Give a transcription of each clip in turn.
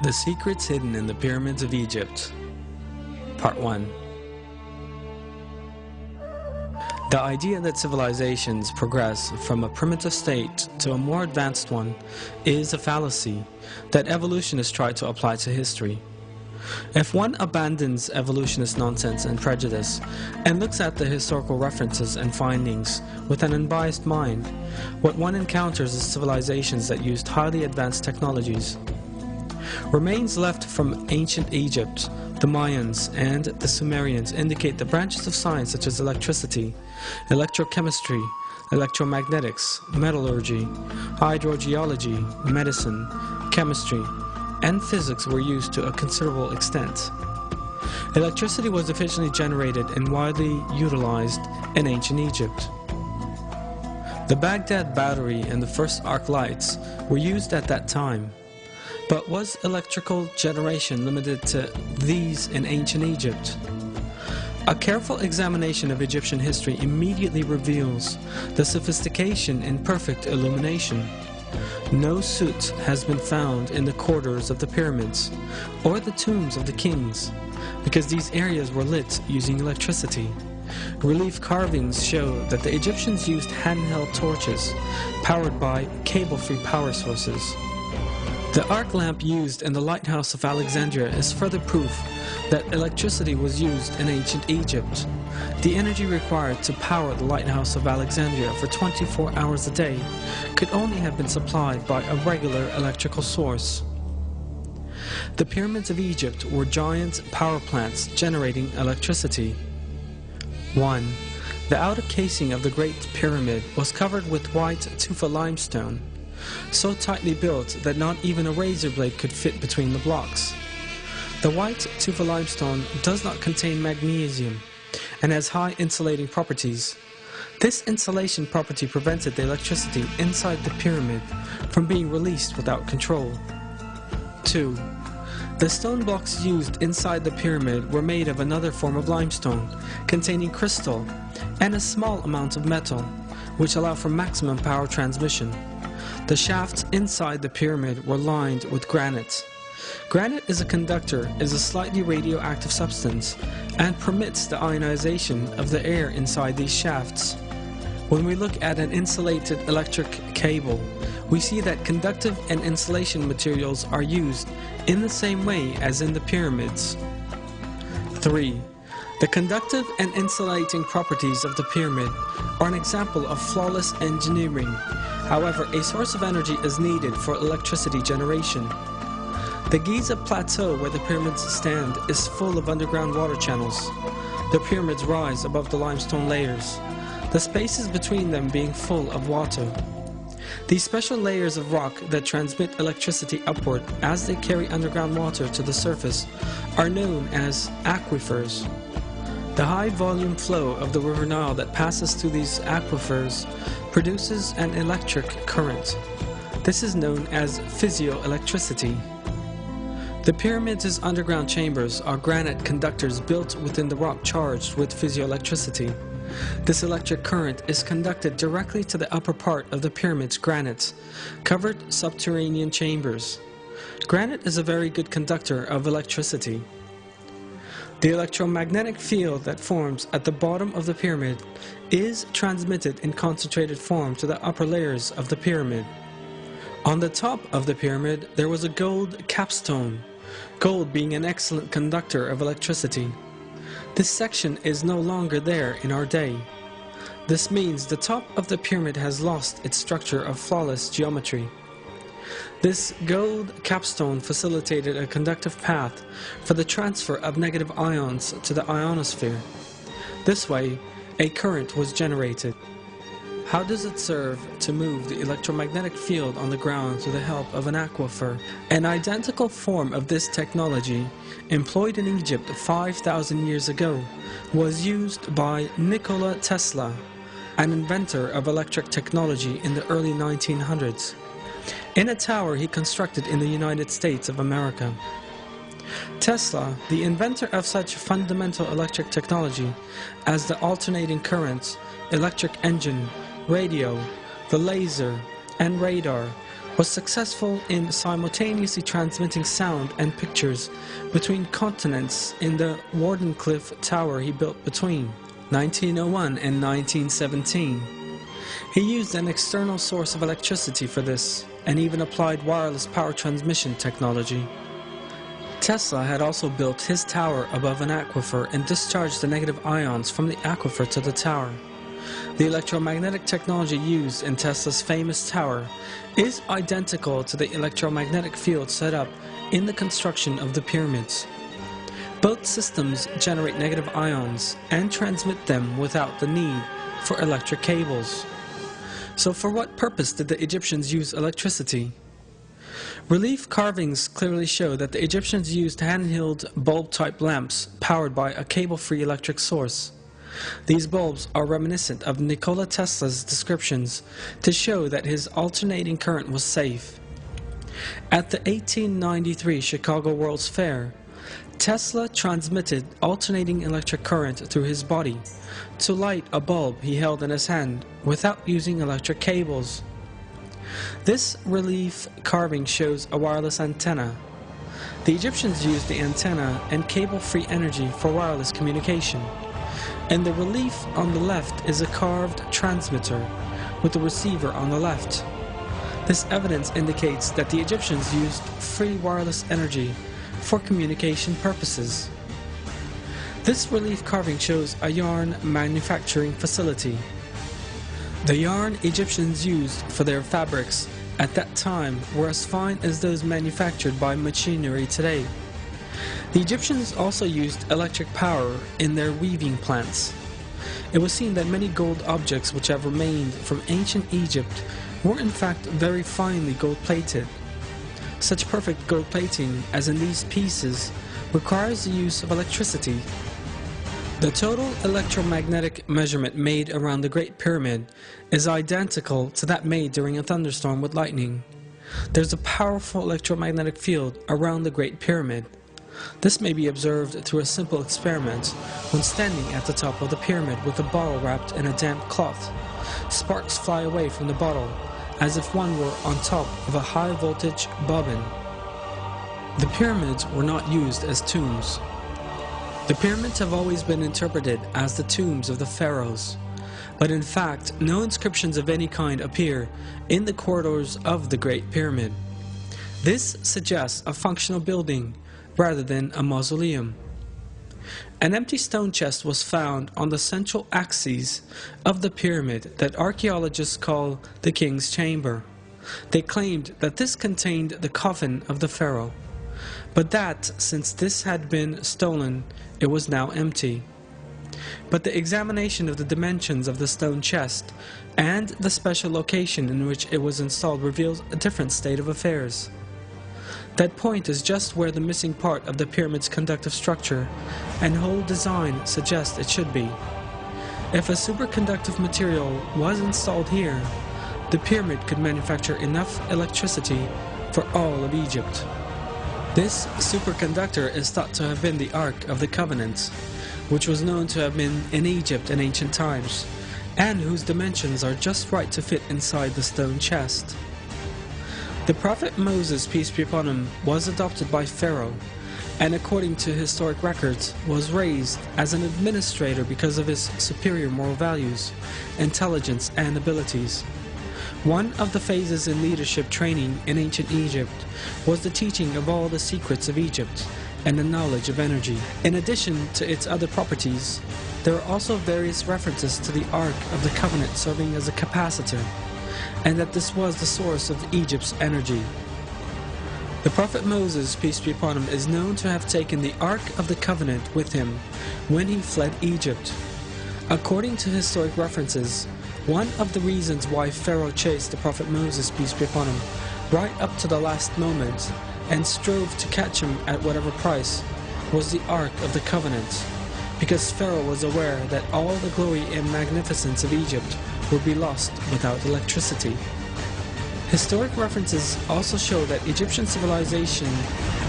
The Secrets Hidden in the Pyramids of Egypt. Part 1. The idea that civilizations progress from a primitive state to a more advanced one is a fallacy that evolutionists try to apply to history. If one abandons evolutionist nonsense and prejudice and looks at the historical references and findings with an unbiased mind, what one encounters is civilizations that used highly advanced technologies. Remains left from ancient Egypt, the Mayans, and the Sumerians indicate that branches of science such as electricity, electrochemistry, electromagnetics, metallurgy, hydrogeology, medicine, chemistry, and physics were used to a considerable extent. Electricity was efficiently generated and widely utilized in ancient Egypt. The Baghdad battery and the first arc lights were used at that time. But was electrical generation limited to these in ancient Egypt? A careful examination of Egyptian history immediately reveals the sophistication in perfect illumination. No soot has been found in the corridors of the pyramids or the tombs of the kings, because these areas were lit using electricity. Relief carvings show that the Egyptians used handheld torches powered by cable-free power sources. The arc lamp used in the lighthouse of Alexandria is further proof that electricity was used in ancient Egypt. The energy required to power the lighthouse of Alexandria for 24 hours a day could only have been supplied by a regular electrical source. The pyramids of Egypt were giant power plants generating electricity. 1. The outer casing of the Great Pyramid was covered with white tufa limestone, so tightly built that not even a razor blade could fit between the blocks. The white tufa limestone does not contain magnesium and has high insulating properties. This insulation property prevented the electricity inside the pyramid from being released without control. 2. The stone blocks used inside the pyramid were made of another form of limestone containing crystal and a small amount of metal, which allow for maximum power transmission. The shafts inside the pyramid were lined with granite. Granite is a slightly radioactive substance and permits the ionization of the air inside these shafts. When we look at an insulated electric cable, we see that conductive and insulation materials are used in the same way as in the pyramids. 3. The conductive and insulating properties of the pyramid are an example of flawless engineering. However, a source of energy is needed for electricity generation. The Giza plateau where the pyramids stand is full of underground water channels. The pyramids rise above the limestone layers, the spaces between them being full of water. These special layers of rock that transmit electricity upward as they carry underground water to the surface are known as aquifers. The high volume flow of the river Nile that passes through these aquifers produces an electric current. This is known as physio-electricity. The pyramids' underground chambers are granite conductors built within the rock charged with physio-electricity. This electric current is conducted directly to the upper part of the pyramid's granite, covered subterranean chambers. Granite is a very good conductor of electricity. The electromagnetic field that forms at the bottom of the pyramid is transmitted in concentrated form to the upper layers of the pyramid. On the top of the pyramid there was a gold capstone, gold being an excellent conductor of electricity. This section is no longer there in our day. This means the top of the pyramid has lost its structure of flawless geometry. This gold capstone facilitated a conductive path for the transfer of negative ions to the ionosphere. This way, a current was generated. How does it serve to move the electromagnetic field on the ground with the help of an aquifer? An identical form of this technology, employed in Egypt 5,000 years ago, was used by Nikola Tesla, an inventor of electric technology in the early 1900s. In a tower he constructed in the United States of America. Tesla, the inventor of such fundamental electric technology as the alternating current, electric engine, radio, the laser, and radar, was successful in simultaneously transmitting sound and pictures between continents in the Wardenclyffe Tower he built between 1901 and 1917. He used an external source of electricity for this, and even applied wireless power transmission technology. Tesla had also built his tower above an aquifer and discharged the negative ions from the aquifer to the tower. The electromagnetic technology used in Tesla's famous tower is identical to the electromagnetic field set up in the construction of the pyramids. Both systems generate negative ions and transmit them without the need for electric cables. So for what purpose did the Egyptians use electricity? Relief carvings clearly show that the Egyptians used handheld bulb-type lamps powered by a cable-free electric source. These bulbs are reminiscent of Nikola Tesla's descriptions to show that his alternating current was safe. At the 1893 Chicago World's Fair, Tesla transmitted alternating electric current through his body to light a bulb he held in his hand without using electric cables. This relief carving shows a wireless antenna. The Egyptians used the antenna and cable-free energy for wireless communication. And the relief on the left is a carved transmitter with a receiver on the left. This evidence indicates that the Egyptians used free wireless energy for communication purposes. This relief carving shows a yarn manufacturing facility. The yarn Egyptians used for their fabrics at that time were as fine as those manufactured by machinery today. The Egyptians also used electric power in their weaving plants. It was seen that many gold objects which have remained from ancient Egypt were in fact very finely gold-plated. Such perfect gold plating as in these pieces requires the use of electricity. The total electromagnetic measurement made around the Great Pyramid is identical to that made during a thunderstorm with lightning. There's a powerful electromagnetic field around the Great Pyramid. This may be observed through a simple experiment when standing at the top of the pyramid with a bottle wrapped in a damp cloth. Sparks fly away from the bottle as if one were on top of a high-voltage bobbin. The pyramids were not used as tombs. The pyramids have always been interpreted as the tombs of the pharaohs, but in fact no inscriptions of any kind appear in the corridors of the Great Pyramid. This suggests a functional building rather than a mausoleum. An empty stone chest was found on the central axis of the pyramid that archaeologists call the King's Chamber. They claimed that this contained the coffin of the pharaoh, but that since this had been stolen, it was now empty. But the examination of the dimensions of the stone chest and the special location in which it was installed reveals a different state of affairs. That point is just where the missing part of the pyramid's conductive structure and whole design suggests it should be. If a superconductive material was installed here, the pyramid could manufacture enough electricity for all of Egypt. This superconductor is thought to have been the Ark of the Covenant, which was known to have been in Egypt in ancient times, and whose dimensions are just right to fit inside the stone chest. The prophet Moses, peace be upon him, was adopted by Pharaoh, and according to historic records, was raised as an administrator because of his superior moral values, intelligence, and abilities. One of the phases in leadership training in ancient Egypt was the teaching of all the secrets of Egypt and the knowledge of energy. In addition to its other properties, there are also various references to the Ark of the Covenant serving as a capacitor, and that this was the source of Egypt's energy. The prophet Moses, peace be upon him, is known to have taken the Ark of the Covenant with him when he fled Egypt. According to historic references, one of the reasons why Pharaoh chased the prophet Moses, peace be upon him, right up to the last moment and strove to catch him at whatever price was the Ark of the Covenant, because Pharaoh was aware that all the glory and magnificence of Egypt would be lost without electricity. Historic references also show that Egyptian civilization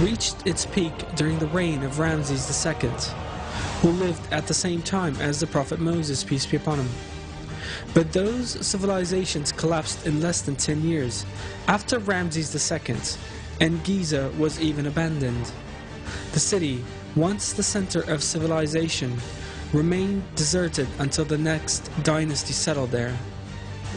reached its peak during the reign of Ramses II, who lived at the same time as the prophet Moses, peace be upon him. But those civilizations collapsed in less than 10 years, after Ramses II, and Giza was even abandoned. The city, once the center of civilization, remained deserted until the next dynasty settled there.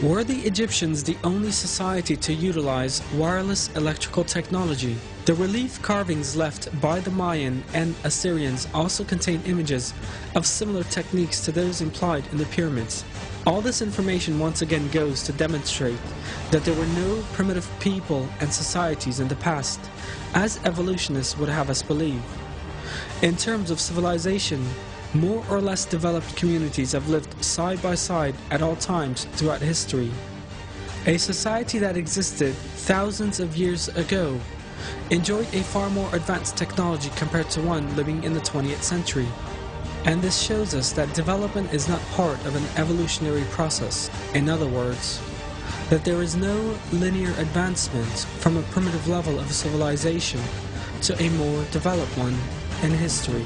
Were the Egyptians the only society to utilize wireless electrical technology? The relief carvings left by the Mayan and Assyrians also contain images of similar techniques to those implied in the pyramids. All this information once again goes to demonstrate that there were no primitive people and societies in the past, as evolutionists would have us believe. In terms of civilization, more or less developed communities have lived side by side at all times throughout history. A society that existed thousands of years ago enjoyed a far more advanced technology compared to one living in the 20th century. And this shows us that development is not part of an evolutionary process. In other words, that there is no linear advancement from a primitive level of civilization to a more developed one in history.